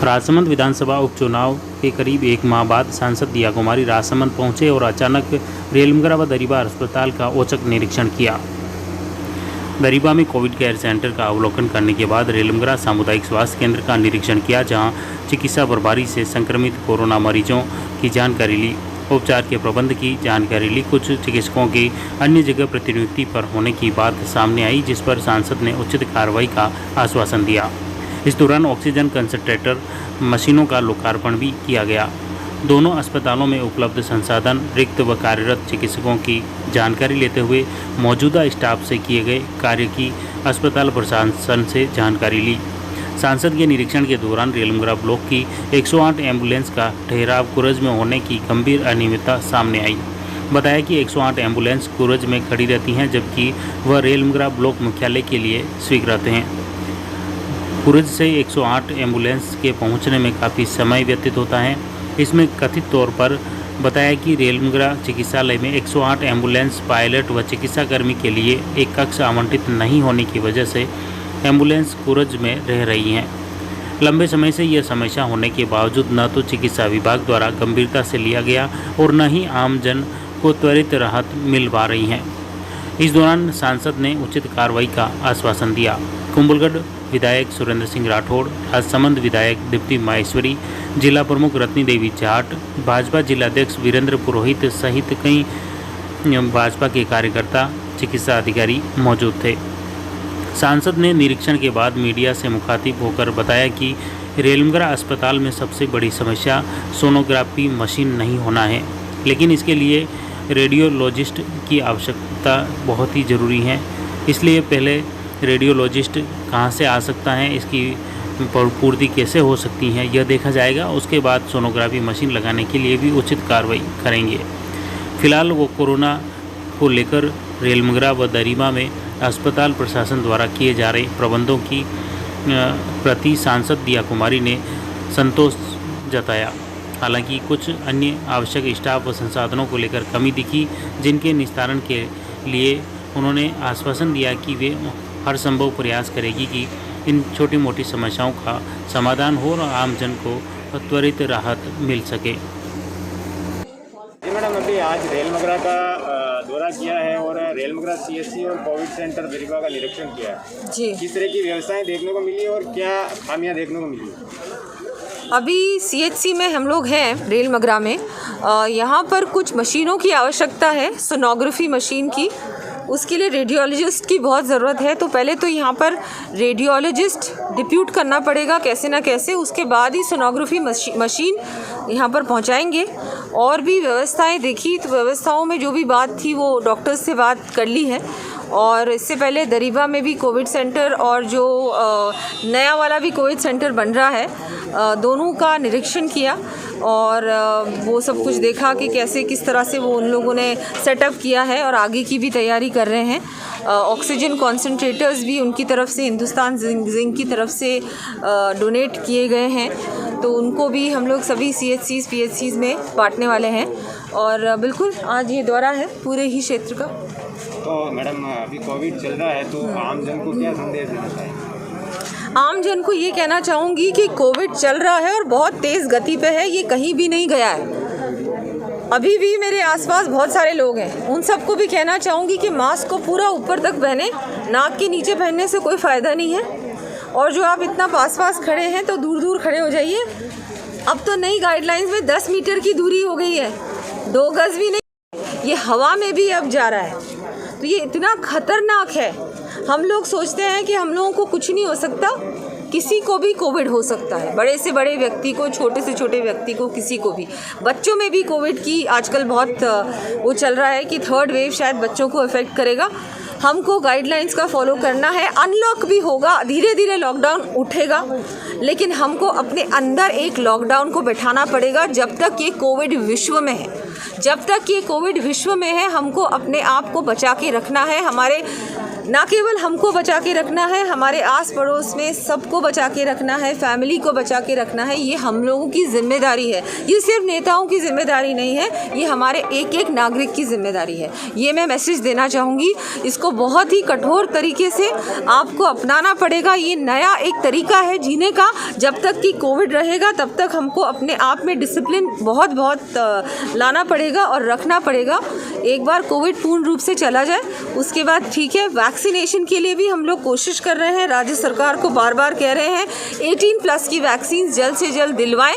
राजसमंद विधानसभा उपचुनाव के करीब एक माह बाद सांसद दिया कुमारी राजसमंद पहुंचे और अचानक रेलमगरा व दरीबा अस्पताल का औचक निरीक्षण किया। दरीबा में कोविड केयर सेंटर का अवलोकन करने के बाद रेलमगरा सामुदायिक स्वास्थ्य केंद्र का निरीक्षण किया, जहां चिकित्सा प्रभारी से संक्रमित कोरोना मरीजों की जानकारी ली, उपचार के प्रबंध की जानकारी ली। कुछ चिकित्सकों की अन्य जगह प्रतिनियुक्ति पर होने की बात सामने आई, जिस पर सांसद ने उचित कार्रवाई का आश्वासन दिया। इस दौरान ऑक्सीजन कंसंट्रेटर मशीनों का लोकार्पण भी किया गया। दोनों अस्पतालों में उपलब्ध संसाधन, रिक्त व कार्यरत चिकित्सकों की जानकारी लेते हुए मौजूदा स्टाफ से किए गए कार्य की अस्पताल प्रशासन से जानकारी ली। सांसद के निरीक्षण के दौरान रेलमगरा ब्लॉक की 108 एम्बुलेंस का ठहराव कुरज में होने की गंभीर अनियमितता सामने आई। बताया कि 108 एम्बुलेंस कुरज में खड़ी रहती हैं, जबकि वह रेलमगरा ब्लॉक मुख्यालय के लिए स्वीकृत हैं। कुरज से 108 एम्बुलेंस के पहुंचने में काफ़ी समय व्यतीत होता है। इसमें कथित तौर पर बताया कि रेलमगरा चिकित्सालय में 108 एम्बुलेंस पायलट व चिकित्साकर्मी के लिए एक कक्ष आवंटित नहीं होने की वजह से एम्बुलेंस कुरज में रह रही हैं। लंबे समय से यह समस्या होने के बावजूद न तो चिकित्सा विभाग द्वारा गंभीरता से लिया गया और न ही आमजन को त्वरित राहत मिल पा रही है। इस दौरान सांसद ने उचित कार्रवाई का आश्वासन दिया। कुंभलगढ़ विधायक सुरेंद्र सिंह राठौड़, राजसमंद विधायक दीप्ति माहेश्वरी, जिला प्रमुख रत्नी देवी जाट, भाजपा जिलाध्यक्ष वीरेंद्र पुरोहित सहित कई भाजपा के कार्यकर्ता, चिकित्सा अधिकारी मौजूद थे। सांसद ने निरीक्षण के बाद मीडिया से मुखातिब होकर बताया कि रेलमगरा अस्पताल में सबसे बड़ी समस्या सोनोग्राफी मशीन नहीं होना है, लेकिन इसके लिए रेडियोलॉजिस्ट की आवश्यकता बहुत ही ज़रूरी है। इसलिए पहले रेडियोलॉजिस्ट कहां से आ सकता है, इसकी पूर्ति कैसे हो सकती है, यह देखा जाएगा। उसके बाद सोनोग्राफी मशीन लगाने के लिए भी उचित कार्रवाई करेंगे। फिलहाल वो कोरोना को लेकर रेलमगरा व दरीबा में अस्पताल प्रशासन द्वारा किए जा रहे प्रबंधों की प्रति सांसद दिया कुमारी ने संतोष जताया। हालांकि कुछ अन्य आवश्यक स्टाफ व संसाधनों को लेकर कमी दिखी, जिनके निस्तारण के लिए उन्होंने आश्वासन दिया कि वे हर संभव प्रयास करेगी कि इन छोटी मोटी समस्याओं का समाधान हो और आमजन को त्वरित राहत मिल सके। जी मैडम, अभी आज रेलमगरा का दौरा किया है और रेलमगरा सीएचसी और कोविड सेंटर दरीबा का निरीक्षण किया है जी। किस तरह की व्यवस्थाएं देखने को मिली और क्या खामियां देखने को मिली? अभी सीएचसी में हम लोग हैं रेलमगरा में। यहाँ पर कुछ मशीनों की आवश्यकता है, सोनोग्राफी मशीन की। उसके लिए रेडियोलॉजिस्ट की बहुत ज़रूरत है। तो पहले तो यहाँ पर रेडियोलॉजिस्ट डिप्यूट करना पड़ेगा कैसे ना कैसे, उसके बाद ही सोनोग्राफी मशीन यहाँ पर पहुँचाएंगे। और भी व्यवस्थाएं देखी, तो व्यवस्थाओं में जो भी बात थी वो डॉक्टर्स से बात कर ली है। और इससे पहले दरीबा में भी कोविड सेंटर और जो नया वाला भी कोविड सेंटर बन रहा है, दोनों का निरीक्षण किया और वो सब कुछ देखा कि कैसे किस तरह से वो उन लोगों ने सेटअप किया है और आगे की भी तैयारी कर रहे हैं। ऑक्सीजन कॉन्सेंट्रेटर्स भी उनकी तरफ से, हिंदुस्तान जिंक की तरफ से डोनेट किए गए हैं, तो उनको भी हम लोग सभी सीएचसीज पीएचसीज में बांटने वाले हैं। और बिल्कुल आज ये दौरा है पूरे ही क्षेत्र का। तो मैडम, अभी कोविड चल रहा है, तो आम जन को क्या संदेश देना चाहिए? आम जन को ये कहना चाहूँगी कि कोविड चल रहा है और बहुत तेज़ गति पे है, ये कहीं भी नहीं गया है। अभी भी मेरे आसपास बहुत सारे लोग हैं, उन सबको भी कहना चाहूँगी कि मास्क को पूरा ऊपर तक पहने, नाक के नीचे पहनने से कोई फ़ायदा नहीं है। और जो आप इतना पास पास खड़े हैं तो दूर दूर खड़े हो जाइए। अब तो नई गाइडलाइंस में 10 मीटर की दूरी हो गई है, 2 गज भी नहीं। ये हवा में भी अब जा रहा है, तो ये इतना खतरनाक है। हम लोग सोचते हैं कि हम लोगों को कुछ नहीं हो सकता, किसी को भी कोविड हो सकता है, बड़े से बड़े व्यक्ति को, छोटे से छोटे व्यक्ति को, किसी को भी। बच्चों में भी कोविड की आजकल बहुत वो चल रहा है कि 3rd वेव शायद बच्चों को अफेक्ट करेगा। हमको गाइडलाइंस का फॉलो करना है। अनलॉक भी होगा, धीरे धीरे लॉकडाउन उठेगा, लेकिन हमको अपने अंदर एक लॉकडाउन को बैठाना पड़ेगा जब तक ये कोविड विश्व में है। जब तक ये कोविड विश्व में है, हमको अपने आप को बचा के रखना है। हमारे ना केवल हमको बचा के रखना है, हमारे आस पड़ोस में सबको बचा के रखना है, फैमिली को बचा के रखना है। ये हम लोगों की जिम्मेदारी है। ये सिर्फ नेताओं की जिम्मेदारी नहीं है, ये हमारे एक एक नागरिक की जिम्मेदारी है। ये मैं मैसेज देना चाहूँगी। इसको बहुत ही कठोर तरीके से आपको अपनाना पड़ेगा। ये नया एक तरीका है जीने का। जब तक कि कोविड रहेगा तब तक हमको अपने आप में डिसिप्लिन बहुत लाना पड़ेगा और रखना पड़ेगा। एक बार कोविड पूर्ण रूप से चला जाए उसके बाद ठीक है। वैक्सीनेशन के लिए भी हम लोग कोशिश कर रहे हैं, राज्य सरकार को बार बार कह रहे हैं 18+ की वैक्सीन जल्द से जल्द दिलवाएं।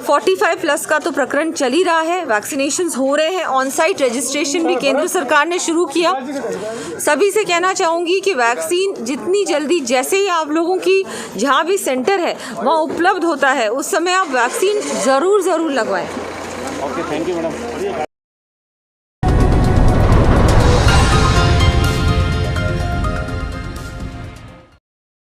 45+ का तो प्रकरण चल ही रहा है, वैक्सीनेशंस हो रहे हैं। ऑन साइट रजिस्ट्रेशन भी केंद्र सरकार ने शुरू किया। सभी से कहना चाहूँगी कि वैक्सीन जितनी जल्दी, जैसे ही आप लोगों की जहाँ भी सेंटर है वहाँ उपलब्ध होता है, उस समय आप वैक्सीन ज़रूर लगवाएं। Okay, thank you madam.